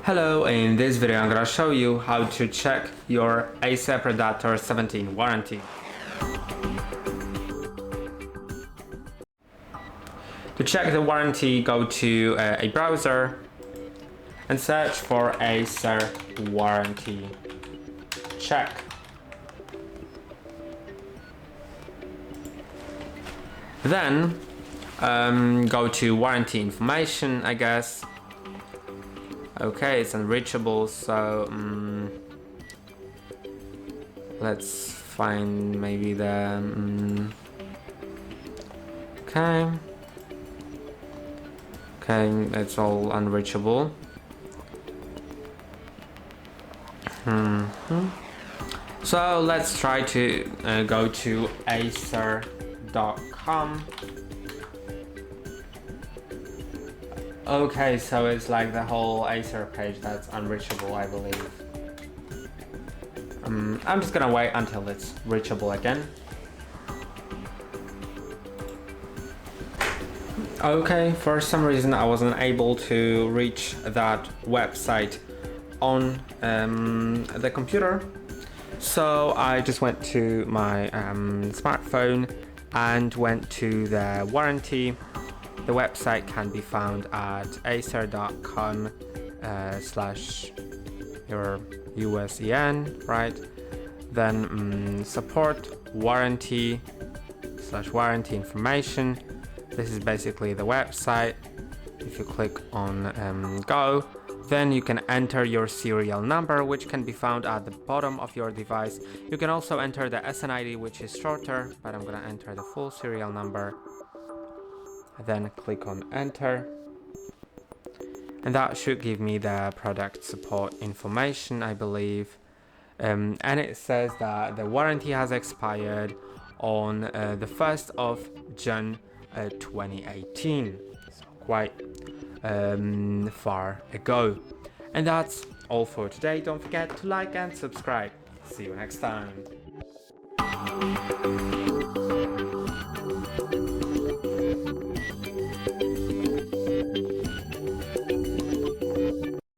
Hello, in this video I'm gonna show you how to check your ACER Predator 17 warranty. To check the warranty, go to a browser and search for ACER warranty check. Then go to warranty information, I guess. Okay, it's unreachable, so let's find maybe the okay, it's all unreachable. So let's try to go to ACER.com. Okay, so it's like the whole ACER page that's unreachable, I believe. I'm just gonna wait until it's reachable again. Okay, for some reason I wasn't able to reach that website on the computer. So I just went to my smartphone and went to the warranty. The website can be found at acer.com / your USEN, right? Then support warranty / warranty information. This is basically the website. If you click on go, then you can enter your serial number, which can be found at the bottom of your device. You can also enter the SNID, which is shorter, but I'm gonna enter the full serial number. Then click on enter, and that should give me the product support information, I believe. And it says that the warranty has expired on the 1st of June 2018, so quite far ago. And that's all for today. Don't forget to like and subscribe. See you next time.